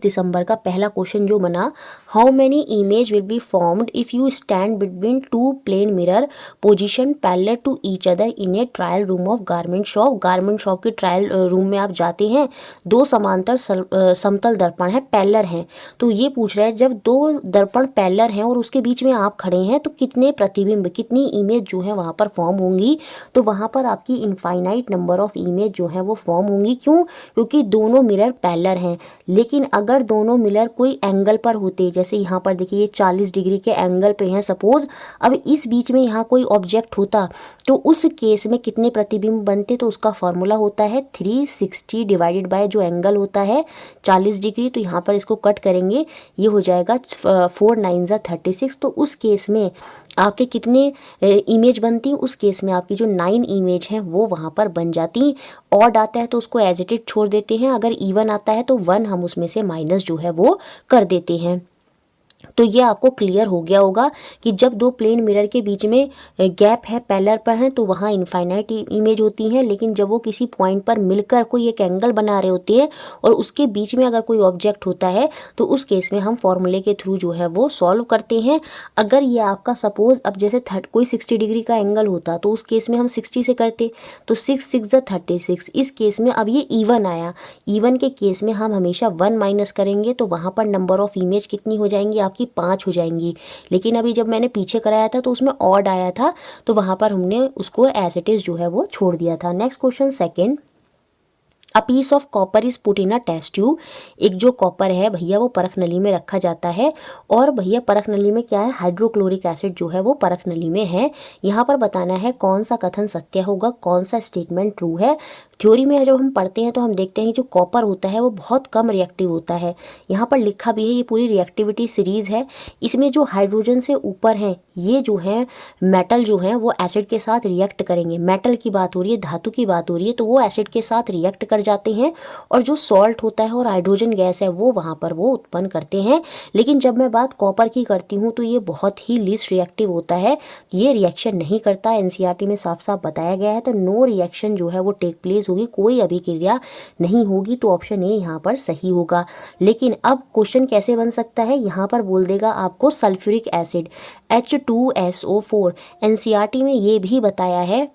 दिसंबर का पहला क्वेश्चन जो बना, how many image will be formed if you stand between two plane mirror position parallel to each other in a trial room of garment shop. Garment shop के trial room में आप जाते हैं, दो समांतर समतल दर्पण है, पैरेलल हैं, तो ये पूछ रहा है जब दो दर्पण पैरेलल हैं और उसके बीच में आप खड़े हैं तो कितने प्रतिबिंब, कितनी इमेज जो है वहाँ पर फॉर्म होंगी। तो वहाँ पर आपकी इनफाइनाइट नंबर ऑफ इमेज जो है वो फॉर्म होंगी। क्यों? क्योंकि दोनों मिरर पैरेलल हैं। लेकिन अगर दोनों मिरर कोई एंगल पर होते, जैसे यहाँ पर देखिए ये 40 डिग्री के एंगल पे हैं सपोज, अब इस बीच में यहाँ कोई ऑब्जेक्ट होता तो उस केस में कितने प्रतिबिंब बनते, तो उसका फॉर्मूला होता है 360 डिवाइडेड बाय जो एंगल होता है 40 डिग्री। तो यहाँ पर इसको कट करेंगे, ये हो जाएगा 4 9 36। तो उस केस में आपके कितने इमेज बनती, उस केस में आपकी जो 9 इमेज हैं वो वहाँ पर बन जाती। ऑड आता है तो उसको एज इट इज छोड़ देते हैं, अगर इवन आता है तो 1 हम उसमें से माइनस जो है वो कर देते हैं। तो ये आपको क्लियर हो गया होगा कि जब दो प्लेन मिरर के बीच में गैप है, पैरेलल पर हैं, तो वहाँ इनफाइनाइट इमेज होती हैं। लेकिन जब वो किसी पॉइंट पर मिलकर कोई एक एंगल बना रहे होते हैं और उसके बीच में अगर कोई ऑब्जेक्ट होता है तो उस केस में हम फॉर्मूले के थ्रू जो है वो सॉल्व करते हैं। अगर ये आपका सपोज अब जैसे कोई 60 डिग्री का एंगल होता तो उस केस में हम 60 से करते, तो 6 6 36। इस केस में अब ये इवन आया, इवन के केस में हम हमेशा 1 माइनस करेंगे, तो वहाँ पर नंबर ऑफ इमेज कितनी हो जाएंगी आपकी 5 हो जाएंगी। लेकिन अभी जब मैंने पीछे कराया था तो उसमें ऑड आया था, तो वहाँ पर हमने उसको एज इट इज जो है वो छोड़ दिया था। Next question second, a piece of copper is put in a test tube. एक जो कॉपर है भैया वो परख नली में रखा जाता है, और भैया परख नली में क्या है, हाइड्रोक्लोरिक एसिड जो है वो परख नली में है। यहाँ पर बताना है कौन सा कथन सत्य होगा, कौन सा स्टेटमेंट ट्रू है। थ्योरी में जब हम पढ़ते हैं तो हम देखते हैं कि जो कॉपर होता है वो बहुत कम रिएक्टिव होता है। यहाँ पर लिखा भी है, ये पूरी रिएक्टिविटी सीरीज है, इसमें जो हाइड्रोजन से ऊपर हैं ये जो है मेटल जो है वो एसिड के साथ रिएक्ट करेंगे। मेटल की बात हो रही है, धातु की बात हो रही है, तो वो एसिड के साथ रिएक्ट कर जाते हैं, और जो सॉल्ट होता है और हाइड्रोजन गैस है वो वहाँ पर वो उत्पन्न करते हैं। लेकिन जब मैं बात कॉपर की करती हूँ तो ये बहुत ही लीस्ट रिएक्टिव होता है, ये रिएक्शन नहीं करता। एनसीईआरटी में साफ साफ बताया गया है, तो नो रिएक्शन जो है वो टेक प्लेस होगी, कोई अभिक्रिया नहीं होगी। तो ऑप्शन ए यहाँ पर सही होगा। लेकिन अब क्वेश्चन कैसे बन सकता है, यहाँ पर बोल देगा आपको सल्फ्यूरिक एसिड H2SO4। एनसीईआरटी में ये भी बताया है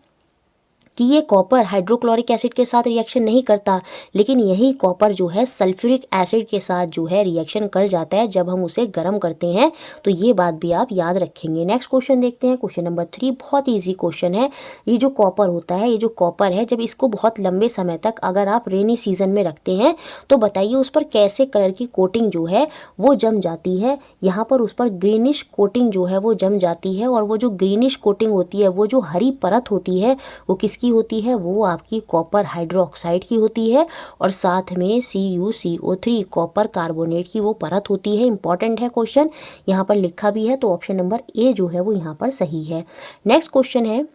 कि ये कॉपर हाइड्रोक्लोरिक एसिड के साथ रिएक्शन नहीं करता, लेकिन यही कॉपर जो है सल्फ्यूरिक एसिड के साथ जो है रिएक्शन कर जाता है जब हम उसे गर्म करते हैं। तो ये बात भी आप याद रखेंगे। नेक्स्ट क्वेश्चन देखते हैं, क्वेश्चन नंबर 3, बहुत ईजी क्वेश्चन है। ये जो कॉपर होता है, ये जो कॉपर है, जब इसको बहुत लंबे समय तक अगर आप रेनी सीजन में रखते हैं तो बताइए उस पर कैसे कलर की कोटिंग जो है वो जम जाती है। यहाँ पर उस पर ग्रीनिश कोटिंग जो है वो जम जाती है, और वो जो ग्रीनिश कोटिंग होती है, वो जो हरी परत होती है, वो किसकी होती है, वो आपकी कॉपर हाइड्रोक्साइड की होती है, और साथ में CuCO3 कॉपर कार्बोनेट की वो परत होती है। इंपॉर्टेंट है क्वेश्चन, यहाँ पर लिखा भी है, तो ऑप्शन नंबर ए जो है वो यहाँ पर सही है। नेक्स्ट क्वेश्चन है,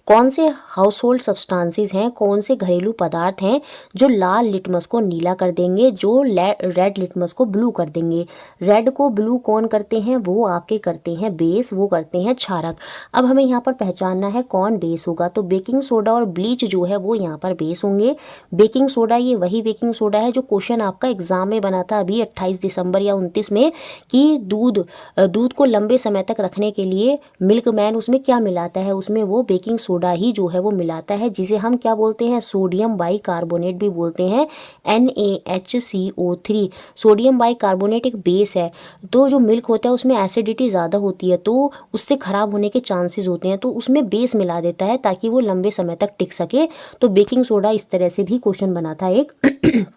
कौन से हाउस होल्ड सब्सटेंसेस हैं, कौन से घरेलू पदार्थ हैं जो लाल लिटमस को नीला कर देंगे, जो रेड लिटमस को ब्लू कर देंगे। रेड को ब्लू कौन करते हैं, वो आपके करते हैं बेस, वो करते हैं क्षारक। अब हमें यहाँ पर पहचानना है कौन बेस होगा, तो बेकिंग सोडा और ब्लीच जो है वो यहाँ पर बेस होंगे। बेकिंग सोडा, ये वही बेकिंग सोडा है जो क्वेश्चन आपका एग्जाम में बना था अभी 28 दिसंबर या 29 में, कि दूध को लंबे समय तक रखने के लिए मिल्क मैन उसमें क्या मिलाता है, उसमें वो बेकिंग सोडा ही जो है वो मिलाता है, जिसे हम क्या बोलते हैं, सोडियम बाइकार्बोनेट भी बोलते हैं, NaHCO3। सोडियम बाइकार्बोनेट एक बेस है, तो जो मिल्क होता है उसमें एसिडिटी ज़्यादा होती है, तो उससे ख़राब होने के चांसेस होते हैं, तो उसमें बेस मिला देता है ताकि वो लंबे समय तक टिक सके। तो बेकिंग सोडा इस तरह से भी क्वेश्चन बना था एक।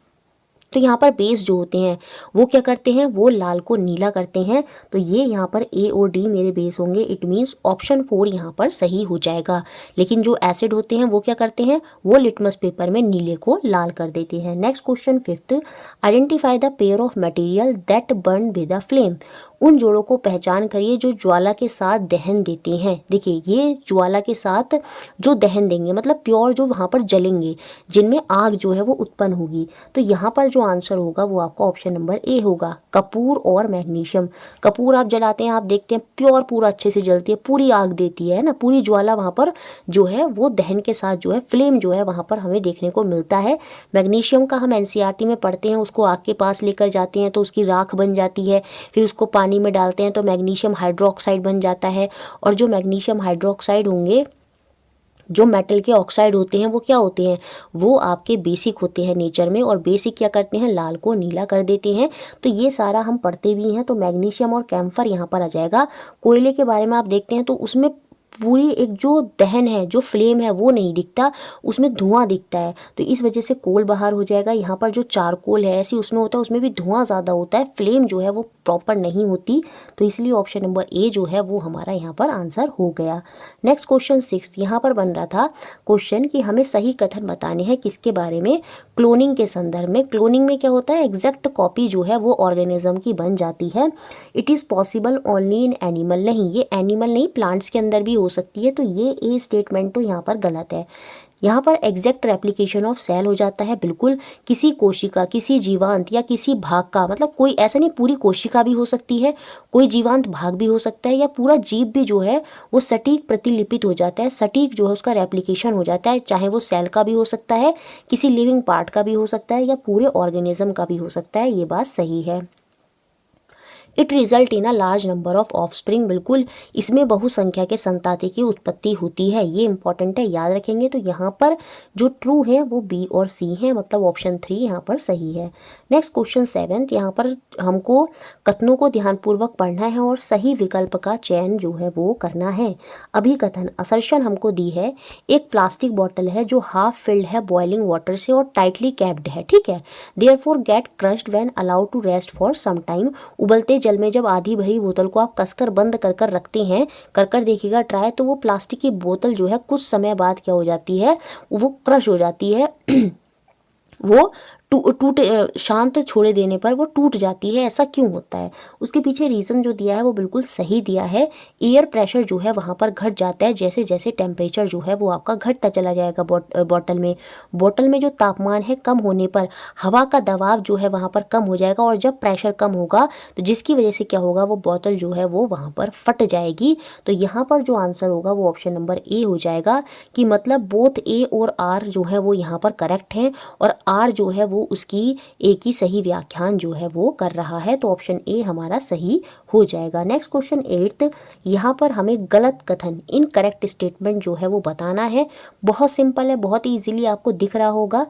तो यहाँ पर बेस जो होते हैं वो क्या करते हैं, वो लाल को नीला करते हैं। तो ये यहाँ पर A और D मेरे बेस होंगे, इट मीन्स ऑप्शन 4 यहाँ पर सही हो जाएगा। लेकिन जो एसिड होते हैं वो क्या करते हैं, वो लिटमस पेपर में नीले को लाल कर देते हैं। Next question 5th, identify the pair of material that burn with a flame. उन जोड़ों को पहचान करिए जो ज्वाला के साथ दहन देते हैं। देखिए ये ज्वाला के साथ जो दहन देंगे मतलब प्योर जो वहाँ पर जलेंगे, जिनमें आग जो है वो उत्पन्न होगी। तो यहाँ पर जो आंसर होगा वो आपका ऑप्शन नंबर ए होगा, कपूर और मैग्नीशियम। कपूर आप जलाते हैं, आप देखते हैं प्योर पूरा अच्छे से जलती है, पूरी आग देती है ना, पूरी ज्वाला वहाँ पर जो है वो दहन के साथ जो है फ्लेम जो है वहाँ पर हमें देखने को मिलता है। मैग्नीशियम का हम एनसीईआरटी में पढ़ते हैं, उसको आग के पास लेकर जाते हैं तो उसकी राख बन जाती है, फिर उसको पानी में डालते हैं तो मैग्नीशियम हाइड्रोक्साइड बन जाता है। और जो मैग्नीशियम हाइड्रोक्साइड होंगे, जो मेटल के ऑक्साइड होते हैं वो क्या होते हैं, वो आपके बेसिक होते हैं नेचर में, और बेसिक क्या करते हैं, लाल को नीला कर देते हैं। तो ये सारा हम पढ़ते भी हैं। तो मैग्नीशियम और कैम्फर यहाँ पर आ जाएगा। कोयले के बारे में आप देखते हैं तो उसमें पूरी एक जो दहन है, जो फ्लेम है वो नहीं दिखता, उसमें धुआं दिखता है, तो इस वजह से कोल बाहर हो जाएगा। यहाँ पर जो चारकोल है ऐसी उसमें होता है, उसमें भी धुआं ज़्यादा होता है, फ्लेम जो है वो प्रॉपर नहीं होती। तो इसलिए ऑप्शन नंबर ए जो है वो हमारा यहाँ पर आंसर हो गया। नेक्स्ट क्वेश्चन 6 यहाँ पर बन रहा था क्वेश्चन कि हमें सही कथन बताने हैं किसके बारे में, क्लोनिंग के संदर्भ में। क्लोनिंग में क्या होता है, एग्जैक्ट कॉपी जो है वो ऑर्गेनिज्म की बन जाती है। It is possible only in animal, नहीं ये एनिमल नहीं, प्लांट्स के अंदर भी हो सकती है। तो ये ए स्टेटमेंट तो यहाँ पर गलत है। यहाँ पर एग्जैक्ट रेप्लिकेशन ऑफ सेल हो जाता है, बिल्कुल किसी कोशिका, किसी जीवांत या किसी भाग का, मतलब कोई ऐसा नहीं, पूरी कोशिका भी हो सकती है, कोई जीवांत भाग भी हो सकता है, या पूरा जीव भी जो है वो सटीक प्रतिलिपित हो जाता है, सटीक जो है उसका रेप्लिकेशन हो जाता है, चाहे वो सेल का भी हो सकता है, किसी लिविंग पार्ट का भी हो सकता है, या पूरे ऑर्गेनिज्म का भी हो सकता है। ये बात सही है। It result in a large number of offspring, बिल्कुल इसमें बहुसंख्या के संताति की उत्पत्ति होती है, ये इंपॉर्टेंट है, याद रखेंगे। तो यहाँ पर जो ट्रू है वो बी और सी है, मतलब ऑप्शन 3 यहाँ पर सही है। नेक्स्ट क्वेश्चन 7, यहाँ पर हमको कथनों को ध्यानपूर्वक पढ़ना है और सही विकल्प का चयन जो है वो करना है। अभिकथन असर्शन हमको दी है, एक प्लास्टिक बॉटल है जो हाफ फिल्ड है बॉइलिंग वाटर से और टाइटली कैप्ड है, ठीक है, therefore get crushed when allowed to rest for some time. उबलते जल में जब आधी भरी बोतल को आप कसकर बंद कर कर रखते हैं, कर देखिएगा ट्राई, तो वो प्लास्टिक की बोतल जो है कुछ समय बाद क्या हो जाती है, वो क्रश हो जाती है वो टूट शांत छोड़े देने पर वो टूट जाती है। ऐसा क्यों होता है, उसके पीछे रीज़न जो दिया है वो बिल्कुल सही दिया है। एयर प्रेशर जो है वहाँ पर घट जाता है, जैसे जैसे टेम्परेचर जो है वो आपका घटता चला जाएगा बॉटल में जो तापमान है कम होने पर हवा का दबाव जो है वहाँ पर कम हो जाएगा, और जब प्रेशर कम होगा तो जिसकी वजह से क्या होगा, वो बोतल जो है वो वहाँ पर फट जाएगी। तो यहाँ पर जो आंसर होगा वो ऑप्शन नंबर ए हो जाएगा, कि मतलब बोथ ए और आर जो है वो यहाँ पर करेक्ट हैं, और आर जो है वो उसकी एक ही सही व्याख्यान जो है वो कर रहा है। तो ऑप्शन ए हमारा सही हो जाएगा। नेक्स्ट क्वेश्चन 8, यहाँ पर हमें गलत कथन, इनकरेक्ट स्टेटमेंट जो है वो बताना है। बहुत सिंपल है, बहुत इजीली आपको दिख रहा होगा।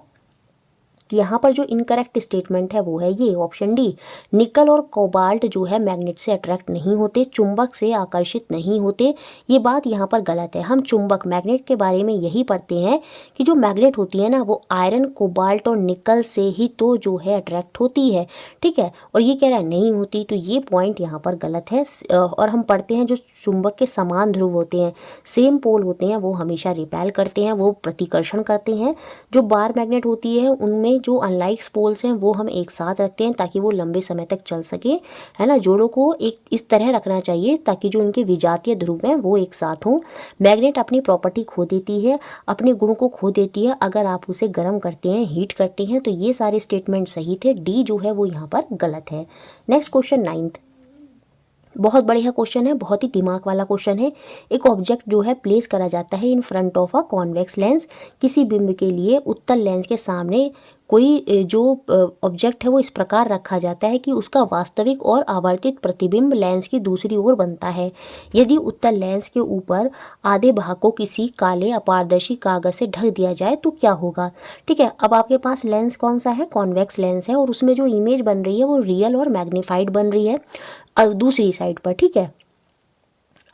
तो यहाँ पर जो इनकरेक्ट स्टेटमेंट है वो है ये ऑप्शन डी, निकल और कोबाल्ट जो है मैग्नेट से अट्रैक्ट नहीं होते, चुंबक से आकर्षित नहीं होते। ये बात यहाँ पर गलत है। हम चुंबक मैग्नेट के बारे में यही पढ़ते हैं कि जो मैग्नेट होती है ना वो आयरन, कोबाल्ट और निकल से ही तो जो है अट्रैक्ट होती है, ठीक है, और ये कह रहा है नहीं होती, तो ये पॉइंट यहाँ पर गलत है। और हम पढ़ते हैं जो चुंबक के समान ध्रुव होते हैं, सेम पोल होते हैं, वो हमेशा रिपेल करते हैं, वो प्रतिकर्षण करते हैं। जो बार मैग्नेट होती है उनमें जो अनलाइक पोल्स हैं वो हम एक साथ रखते हैं ताकि वो लंबे समय तक चल सके, है ना। जोड़ों को एक इस तरह रखना चाहिए ताकि जो उनके विजातीय ध्रुव हैं वो एक साथ हों। मैग्नेट अपनी प्रॉपर्टी खो देती है, अपने गुण को खो देती है अगर आप उसे गर्म करते हैं, हीट करते हैं। तो ये सारे स्टेटमेंट सही थे, डी जो है वो यहाँ पर गलत है। नेक्स्ट क्वेश्चन 9, बहुत बढ़िया क्वेश्चन है, बहुत ही दिमाग वाला क्वेश्चन है। एक ऑब्जेक्ट जो है प्लेस करा जाता है in front of a convex lens, किसी बिंब के लिए उत्तल लेंस के सामने कोई जो ऑब्जेक्ट है वो इस प्रकार रखा जाता है कि उसका वास्तविक और आवर्तित प्रतिबिंब लेंस की दूसरी ओर बनता है। यदि उत्तल लेंस के ऊपर आधे भाग को किसी काले अपारदर्शी कागज से ढक दिया जाए तो क्या होगा, ठीक है। अब आपके पास लेंस कौन सा है, कॉन्वेक्स लेंस है, और उसमें जो इमेज बन रही है वो रियल और मैग्नीफाइड बन रही है दूसरी साइड पर, ठीक है।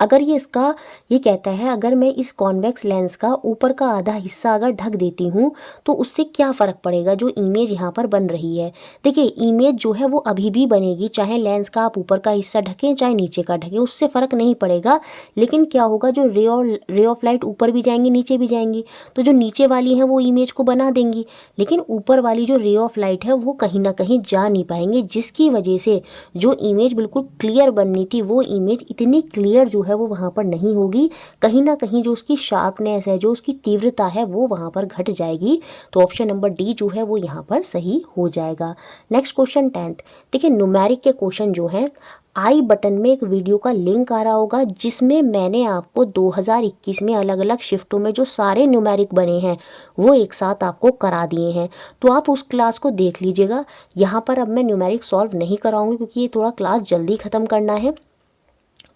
अगर ये कहता है अगर मैं इस कॉन्वेक्स लेंस का ऊपर का आधा हिस्सा अगर ढक देती हूँ तो उससे क्या फ़र्क पड़ेगा जो इमेज यहाँ पर बन रही है। देखिए इमेज जो है वो अभी भी बनेगी, चाहे लेंस का आप ऊपर का हिस्सा ढकें चाहे नीचे का ढकें, उससे फ़र्क नहीं पड़ेगा। लेकिन क्या होगा, जो रे ऑफ लाइट ऊपर भी जाएंगी नीचे भी जाएंगी, तो जो नीचे वाली हैं वो इमेज को बना देंगी, लेकिन ऊपर वाली जो रे ऑफ लाइट है वो कहीं ना कहीं जा नहीं पाएंगे, जिसकी वजह से जो इमेज बिल्कुल क्लियर बननी थी वो इमेज इतनी क्लियर जो है वो वहाँ पर नहीं होगी। कहीं ना कहीं जो उसकी शार्पनेस है, जो उसकी तीव्रता है वो वहाँ पर घट जाएगी। तो ऑप्शन नंबर डी जो है वो यहाँ पर सही हो जाएगा। Next question 10th। देखिए न्यूमेरिक के क्वेश्चन जो हैं, आई बटन में एक वीडियो का लिंक आ रहा होगा जिसमें मैंने आपको 2021 में अलग अलग शिफ्टों में जो सारे न्यूमेरिक बने हैं वो एक साथ आपको करा दिए हैं, तो आप उस क्लास को देख लीजिएगा। यहाँ पर अब मैं न्यूमेरिक सॉल्व नहीं कराऊंगी क्योंकि ये थोड़ा क्लास जल्दी ख़त्म करना है,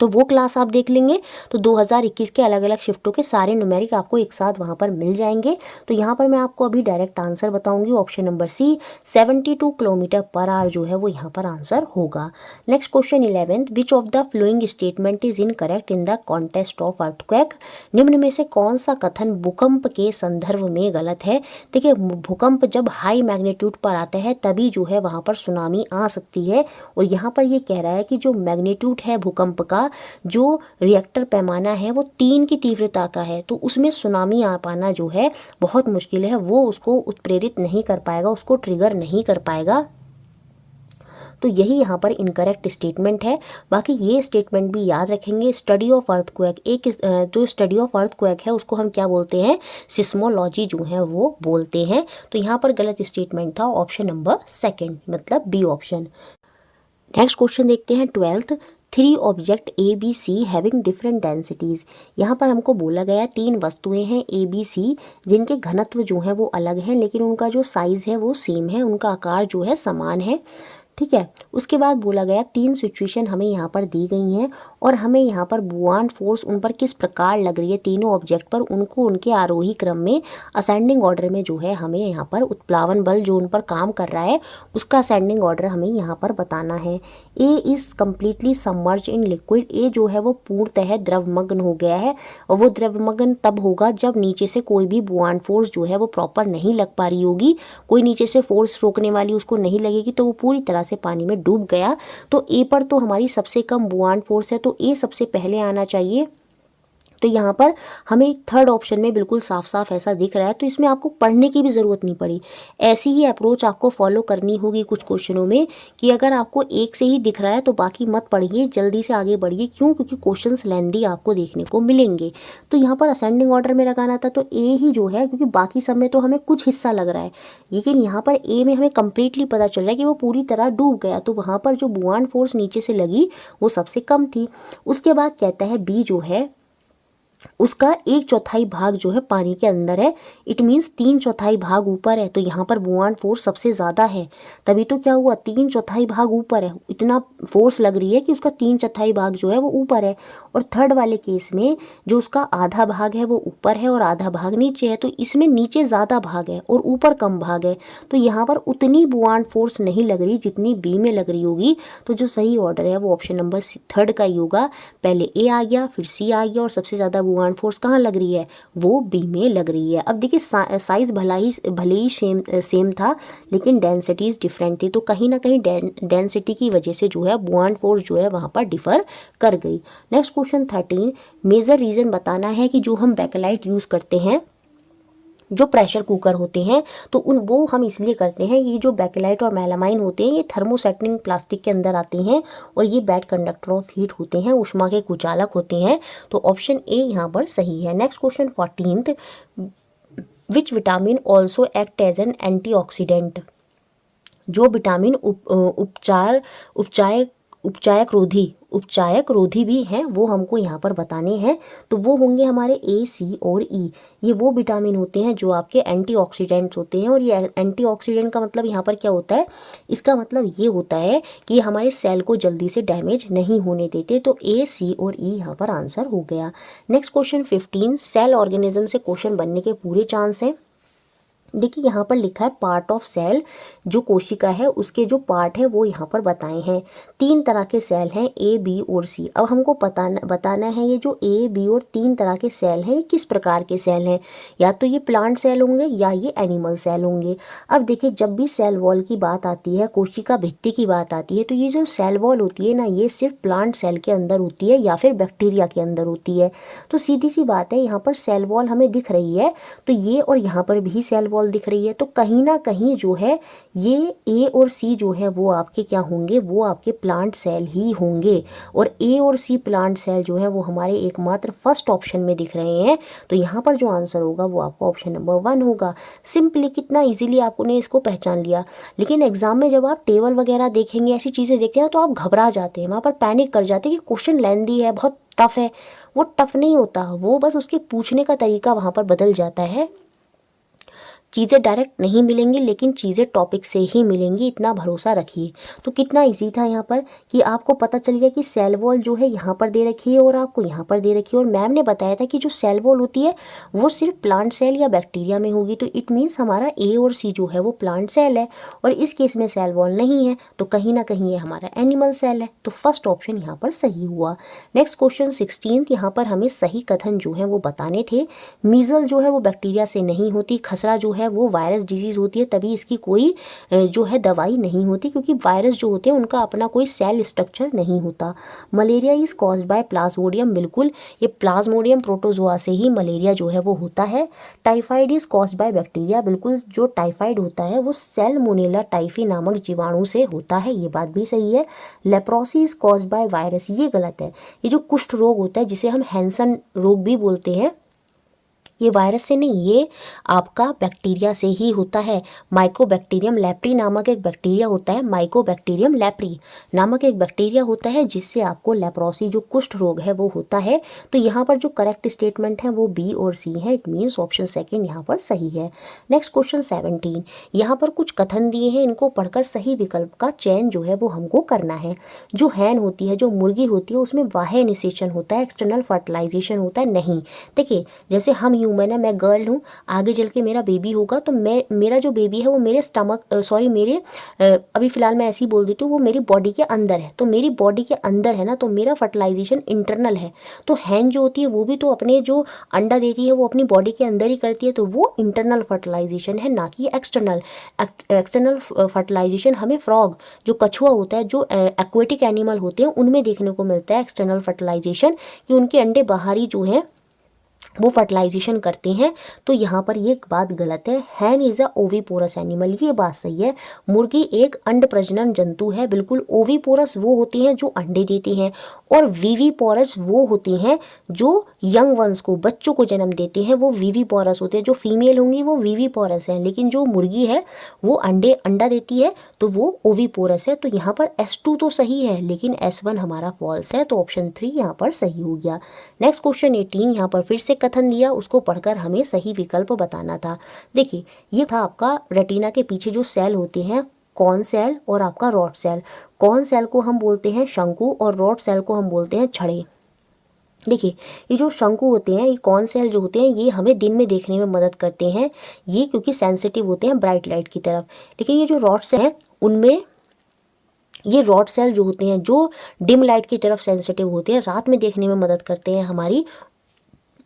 तो वो क्लास आप देख लेंगे तो 2021 के अलग अलग शिफ्टों के सारे न्यूमेरिक आपको एक साथ वहाँ पर मिल जाएंगे। तो यहाँ पर मैं आपको अभी डायरेक्ट आंसर बताऊंगी, option number C 72 kilometre per hour जो है वो यहाँ पर आंसर होगा। Next question 11th। Which of the following statement is incorrect in the context of earthquake. निम्न में से कौन सा कथन भूकंप के संदर्भ में गलत है। देखिए भूकंप जब हाई मैग्नीट्यूड पर आता है तभी जो है वहाँ पर सुनामी आ सकती है, और यहाँ पर ये कह रहा है कि जो मैग्नीट्यूड है भूकंप का, जो रिएक्टर पैमाना है वो 3 की तीव्रता का है, तो उसमें सुनामी आ पाना जो है बहुत मुश्किल है, वो उसको उत्प्रेरित नहीं कर पाएगा, उसको ट्रिगर नहीं कर पाएगा। तो यही यहाँ पर इनकरेक्ट स्टेटमेंट है। बाकी ये स्टेटमेंट भी याद रखेंगे। स्टडी ऑफ अर्थक्वेक, एक जो स्टडी ऑफ अर्थक्वेक है उसको हम क्या बोलते हैं, सिस्मोलॉजी जो है वो बोलते हैं। तो यहाँ पर गलत स्टेटमेंट था ऑप्शन नंबर सेकंड, मतलब बी ऑप्शन। नेक्स्ट क्वेश्चन देखते हैं 12th। 3 object A B C having different densities. यहाँ पर हमको बोला गया 3 वस्तुएं हैं ए बी सी जिनके घनत्व जो है वो अलग हैं, लेकिन उनका जो साइज़ है वो सेम है, उनका आकार जो है समान है। ठीक है, उसके बाद बोला गया 3 सिचुएशन हमें यहाँ पर दी गई हैं और हमें यहाँ पर बुआन फोर्स उन पर किस प्रकार लग रही है, तीनों ऑब्जेक्ट पर, उनको उनके आरोही क्रम में असेंडिंग ऑर्डर में जो है हमें यहाँ पर उत्प्लावन बल जो उन पर काम कर रहा है उसका असेंडिंग ऑर्डर हमें यहाँ पर बताना है। A is completely submerge in liquid. A जो है वो पूर्णतः द्रवमग्न हो गया है, और वो द्रवमग्न तब होगा जब नीचे से कोई भी बुआन फोर्स जो है वो प्रॉपर नहीं लग पा रही होगी, कोई नीचे से फोर्स रोकने वाली उसको नहीं लगेगी, तो वो पूरी तरह से पानी में डूब गया। तो ए पर तो हमारी सबसे कम बुआन फोर्स है, तो ए सबसे पहले आना चाहिए। तो यहाँ पर हमें थर्ड ऑप्शन में बिल्कुल साफ साफ ऐसा दिख रहा है, तो इसमें आपको पढ़ने की भी ज़रूरत नहीं पड़ी। ऐसी ही अप्रोच आपको फॉलो करनी होगी कुछ क्वेश्चनों में, कि अगर आपको एक से ही दिख रहा है तो बाकी मत पढ़िए, जल्दी से आगे बढ़िए। क्यों? क्योंकि क्वेश्चंस लेंदी आपको देखने को मिलेंगे। तो यहाँ पर असेंडिंग ऑर्डर में लगाना था तो ए ही जो है, क्योंकि बाकी सब में तो हमें कुछ हिस्सा लग रहा है, लेकिन यहाँ पर ए में हमें कंप्लीटली पता चल रहा है कि वो पूरी तरह डूब गया, तो वहाँ पर जो बुआन फोर्स नीचे से लगी वो सबसे कम थी। उसके बाद कहता है बी जो है उसका 1/4 भाग जो है पानी के अंदर है, इट मीन्स 3/4 भाग ऊपर है, तो यहाँ पर बुआन फोर्स सबसे ज़्यादा है। तभी तो क्या हुआ, 3/4 भाग ऊपर है, इतना फोर्स लग रही है कि उसका 3/4 भाग जो है वो ऊपर है। और थर्ड वाले केस में जो उसका आधा भाग है वो ऊपर है और आधा भाग नीचे है, तो इसमें नीचे ज़्यादा भाग है और ऊपर कम भाग है, तो यहाँ पर उतनी बुआन फोर्स नहीं लग रही जितनी बी में लग रही होगी। तो जो सही ऑर्डर है वो ऑप्शन नंबर थर्ड का ही होगा। पहले ए आ गया, फिर सी आ गया, और सबसे ज़्यादा बुआन फोर्स कहाँ लग रही है, वो बी में लग रही है। अब देखिए साइज भले ही सेम था, लेकिन डेंसिटीज डिफरेंट थी, तो कहीं ना कहीं डेंसिटी की वजह से जो है बुआन फोर्स जो है वहाँ पर डिफर कर गई। Next question 13। मेजर रीज़न बताना है कि जो हम बैकलाइट यूज़ करते हैं, जो प्रेशर कुकर होते हैं, तो वो हम इसलिए करते हैं, ये जो बैकेलाइट और मेलामाइन होते हैं ये थर्मोसेटिंग प्लास्टिक के अंदर आते हैं और ये बैड कंडक्टर ऑफ हीट होते हैं, ऊष्मा के कुचालक होते हैं। तो ऑप्शन ए यहाँ पर सही है। Next question 14th। Which vitamin also act as an antioxidant. जो विटामिन उपचायक रोधी भी हैं वो हमको यहाँ पर बताने हैं, तो वो होंगे हमारे ए, सी और ई। ये वो विटामिन होते हैं जो आपके एंटीऑक्सीडेंट्स होते हैं, और ये एंटीऑक्सीडेंट का मतलब यहाँ पर क्या होता है, इसका मतलब ये होता है कि हमारे सेल को जल्दी से डैमेज नहीं होने देते। तो ए, सी और ई यहाँ पर आंसर हो गया। Next question 15। सेल ऑर्गेनिज्म से क्वेश्चन बनने के पूरे चांस हैं। देखिए यहाँ पर लिखा है पार्ट ऑफ सेल, जो कोशिका है उसके जो पार्ट है वो यहाँ पर बताए हैं। 3 तरह के सेल हैं, ए बी और सी। अब हमको बताना है ये जो ए बी और 3 तरह के सेल हैं ये किस प्रकार के सेल हैं, या तो ये प्लांट सेल होंगे या ये एनिमल सेल होंगे। अब देखिए जब भी सेल वॉल की बात आती है, कोशिका भित्ति की बात आती है, तो ये जो सेल वॉल होती है ना, ये सिर्फ प्लांट सेल के अंदर होती है या फिर बैक्टीरिया के अंदर होती है। तो सीधी सी बात है, यहाँ पर सेल वॉल हमें दिख रही है, तो ये और यहाँ पर भी सेल वॉल दिख रही है, तो कहीं ना कहीं जो है ये ए और सी जो है वो आपके क्या होंगे, वो आपके प्लांट सेल ही होंगे। और ए और सी प्लांट सेल जो है वो हमारे एकमात्र फर्स्ट ऑप्शन में दिख रहे हैं, तो यहाँ पर जो आंसर होगा वो आपका ऑप्शन नंबर 1 होगा। सिंपली कितना इजीली आपने इसको पहचान लिया। लेकिन एग्जाम में जब आप टेबल वगैरह देखेंगे, ऐसी चीज़ें देखते हैं, तो आप घबरा जाते हैं, वहाँ पर पैनिक कर जाते हैं कि क्वेश्चन लेंदी है, बहुत टफ है। वो टफ नहीं होता, वो बस उसके पूछने का तरीका वहाँ पर बदल जाता है। चीज़ें डायरेक्ट नहीं मिलेंगी, लेकिन चीज़ें टॉपिक से ही मिलेंगी, इतना भरोसा रखिए। तो कितना इजी था यहाँ पर कि आपको पता चल गया कि सेल वॉल जो है यहाँ पर दे रखी है और आपको यहाँ पर दे रखी है, और मैम ने बताया था कि जो सेल वॉल होती है वो सिर्फ प्लांट सेल या बैक्टीरिया में होगी। तो इट मीन्स हमारा ए और सी जो है वो प्लांट सेल है, और इस केस में सेल वॉल नहीं है, तो कहीं ना कहीं ये हमारा एनिमल सेल है। तो फर्स्ट ऑप्शन यहाँ पर सही हुआ। नेक्स्ट क्वेश्चन 16, यहाँ पर हमें सही कथन जो है वो बताने थे। मीजल जो है वो बैक्टीरिया से नहीं होती, खसरा जो है वो वायरस डिजीज होती है, तभी इसकी कोई जो है दवाई नहीं होती, क्योंकि वायरस जो होते हैं उनका अपना कोई सेल स्ट्रक्चर नहीं होता। Malaria is caused by Plasmodium, बिल्कुल ये प्लाज्मोडियम प्रोटोजोआ से ही मलेरिया जो है वो होता है। Typhoid is caused by bacteria, बिल्कुल जो टाइफाइड होता है वो सैल्मोनेला टाइफी नामक जीवाणु से होता है, ये बात भी सही है। Leprosy is caused by virus, ये गलत है। ये जो कुष्ठ रोग होता है जिसे हम हैंसन रोग भी बोलते हैं, ये वायरस से नहीं, ये आपका बैक्टीरिया से ही होता है। माइकोबैक्टीरियम लेप्री नामक एक बैक्टीरिया होता है, माइकोबैक्टीरियम लेप्री नामक एक बैक्टीरिया होता है, जिससे आपको लेप्रोसी जो कुष्ठ रोग है वो होता है। तो यहाँ पर जो करेक्ट स्टेटमेंट है वो बी और सी है, इट मीन्स ऑप्शन सेकेंड यहाँ पर सही है। नेक्स्ट क्वेश्चन 17, यहाँ पर कुछ कथन दिए हैं, इनको पढ़कर सही विकल्प का चयन जो है वो हमको करना है। जो हैन होती है, जो मुर्गी होती है, उसमें बाह्य निषेचन होता है, एक्सटर्नल फर्टिलाइजेशन होता है नहीं। देखिए जैसे हम ह्यूमन है, मैं गर्ल हूँ, आगे चल के मेरा बेबी होगा, तो मेरा जो बेबी है वो मेरे मेरे अभी फिलहाल मैं ऐसे ही बोल देती हूँ, वो मेरी बॉडी के अंदर है, तो मेरी बॉडी के अंदर है ना, तो मेरा फर्टिलाइजेशन इंटरनल है। तो हैन जो होती है वो भी तो अपने जो अंडा देती है वो अपनी बॉडी के अंदर ही करती है, तो वो इंटरनल फर्टिलाइजेशन है, ना कि एक्सटर्नल। एक्सटर्नल फर्टिलाइजेशन हमें फ्रॉग जो कछुआ होता है, जो एक्वेटिक एनिमल होते हैं, उनमें देखने को मिलता है एक्सटर्नल फर्टिलाइजेशन, कि उनके अंडे बाहरी जो है वो फर्टिलाइजेशन करते हैं। तो यहाँ पर ये बात गलत है। हैन इज अ ओविपोरस एनिमल, ये बात सही है। मुर्गी एक अंड प्रजनन जंतु है, बिल्कुल। ओविपोरस वो होती हैं जो अंडे देती हैं, और विविपोरस वो होती हैं जो यंग वंस को, बच्चों को जन्म देते हैं, वो विविपोरस होते हैं। जो फीमेल होंगी वो विविपोरस हैं, लेकिन जो मुर्गी है वो अंडा देती है, तो वो ओविपोरस है। तो यहाँ पर S2 तो सही है, लेकिन S1 हमारा फॉल्स है, तो ऑप्शन 3 यहाँ पर सही हो गया। नेक्स्ट क्वेश्चन 18, यहाँ पर फिर से कथन दिया, उसको पढ़कर हमें सही विकल्प बताना था। देखिए ये था आपका रेटिना के पीछे जो सेल होते हैं, कॉन सेल और आपका रॉड सेल। कॉन सेल को हम बोलते हैं शंकु, और रॉड सेल को हम बोलते हैं छड़े। देखिए ये जो शंकु होते हैं, ये कॉन सेल जो होते हैं, ये हमें दिन में देखने में मदद करते हैं, ये क्योंकि सेंसिटिव होते हैं ब्राइट लाइट की तरफ। लेकिन ये जो रॉड सेल हैं, उनमें ये रॉड सेल जो होते हैं, जो डिम लाइट की तरफ सेंसिटिव होते हैं, रात में देखने में मदद करते हैं हमारी,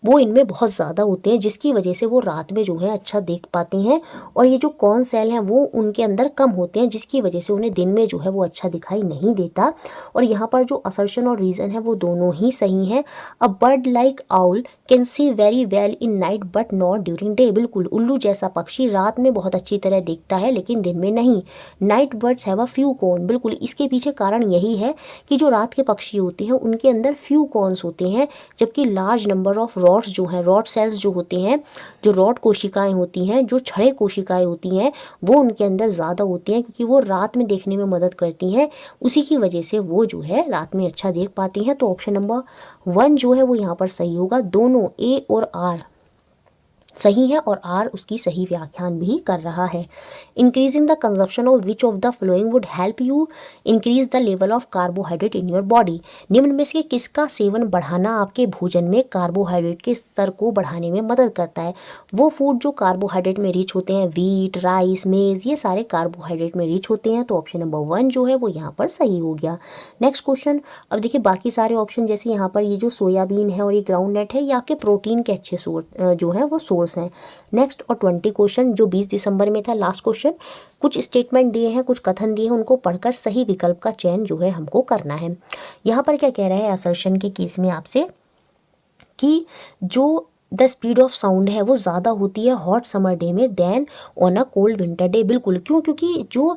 वो इनमें बहुत ज़्यादा होते हैं, जिसकी वजह से वो रात में जो है अच्छा देख पाते हैं। और ये जो कॉन सेल हैं वो उनके अंदर कम होते हैं, जिसकी वजह से उन्हें दिन में जो है वो अच्छा दिखाई नहीं देता। और यहाँ पर जो असर्शन और रीज़न है वो दोनों ही सही हैं। A bird like owl can see very well in night but not during day, बिल्कुल। उल्लू जैसा पक्षी रात में बहुत अच्छी तरह दिखता है, लेकिन दिन में नहीं। Night birds have a few cones, बिल्कुल। इसके पीछे कारण यही है कि जो रात के पक्षी होते हैं उनके अंदर फ्यू कॉन्स होते हैं, जबकि लार्ज नंबर ऑफ रॉड्स जो हैं, रॉड सेल्स जो होते हैं, जो रॉड कोशिकाएं होती हैं, जो छड़े कोशिकाएं होती हैं, वो उनके अंदर ज़्यादा होती हैं, क्योंकि वो रात में देखने में मदद करती हैं। उसी की वजह से वो जो है रात में अच्छा देख पाती हैं। तो ऑप्शन नंबर 1 जो है वो यहाँ पर सही होगा। दोनों A और R सही है और आर उसकी सही व्याख्यान भी कर रहा है। Increasing the consumption of which of the flowing would help you increase the level of carbohydrate in your body. निम्न में से किसका सेवन बढ़ाना आपके भोजन में कार्बोहाइड्रेट के स्तर को बढ़ाने में मदद करता है। वो फूड जो कार्बोहाइड्रेट में रिच होते हैं, व्हीट, राइस, मेज, ये सारे कार्बोहाइड्रेट में रिच होते हैं। तो ऑप्शन नंबर 1 जो है वो यहाँ पर सही हो गया। नेक्स्ट क्वेश्चन, अब देखिए बाकी सारे ऑप्शन जैसे यहाँ पर ये जो सोयाबीन है और ये ग्राउंड नट है, ये आपके प्रोटीन के अच्छे सोर्स जो है वो सोर्स हैं। नेक्स्ट और 20 क्वेश्चन जो 20 दिसंबर में था, लास्ट क्वेश्चन, कुछ स्टेटमेंट दिए हैं, कुछ कथन दिए हैं, उनको पढ़कर सही विकल्प का चयन जो है हमको करना है। यहाँ पर क्या कह रहा है असर्शन के केस में आपसे कि जो द स्पीड ऑफ साउंड है वो ज़्यादा होती है हॉट समर डे में then on a cold winter day. बिल्कुल, क्यों? क्योंकि जो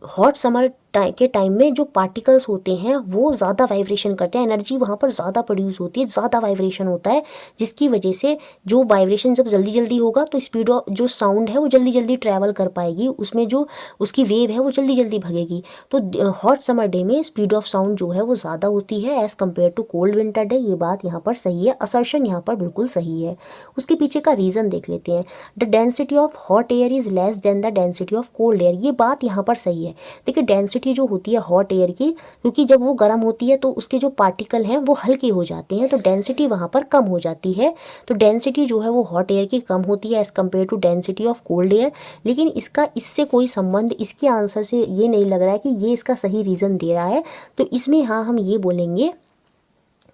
हॉट समर के टाइम में जो पार्टिकल्स होते हैं वो ज़्यादा वाइब्रेशन करते हैं, एनर्जी वहाँ पर ज़्यादा प्रोड्यूस होती है, ज़्यादा वाइब्रेशन होता है, जिसकी वजह से जो वाइब्रेशन जब जल्दी जल्दी होगा तो स्पीड ऑफ जो साउंड है वो जल्दी जल्दी ट्रैवल कर पाएगी, उसमें जो उसकी वेव है वो जल्दी जल्दी भगेगी। तो हॉट समर डे में स्पीड ऑफ साउंड जो है वो ज़्यादा होती है as compared to cold winter day. ये बात यहाँ पर सही है, असर्शन यहाँ पर बिल्कुल सही है। उसके पीछे का रीज़न देख लेते हैं। The density of hot air is less than the density of cold air. ये बात यहाँ पर सही है। देखिए डेंसिटी जो होती है हॉट एयर की, क्योंकि जब वो गर्म होती है तो उसके जो पार्टिकल हैं वो हल्के हो जाते हैं, तो डेंसिटी वहाँ पर कम हो जाती है। तो डेंसिटी जो है वो हॉट एयर की कम होती है as compared to density of cold air. लेकिन इसका इससे कोई संबंध इसके आंसर से ये नहीं लग रहा है कि ये इसका सही रीज़न दे रहा है। तो इसमें हाँ हम ये बोलेंगे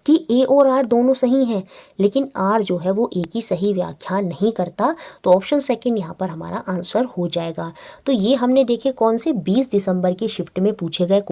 कि ए और आर दोनों सही हैं, लेकिन आर जो है वो ए की सही व्याख्यान नहीं करता। तो ऑप्शन सेकंड यहाँ पर हमारा आंसर हो जाएगा। तो ये हमने देखे कौन से 20 दिसंबर की शिफ्ट में पूछे गए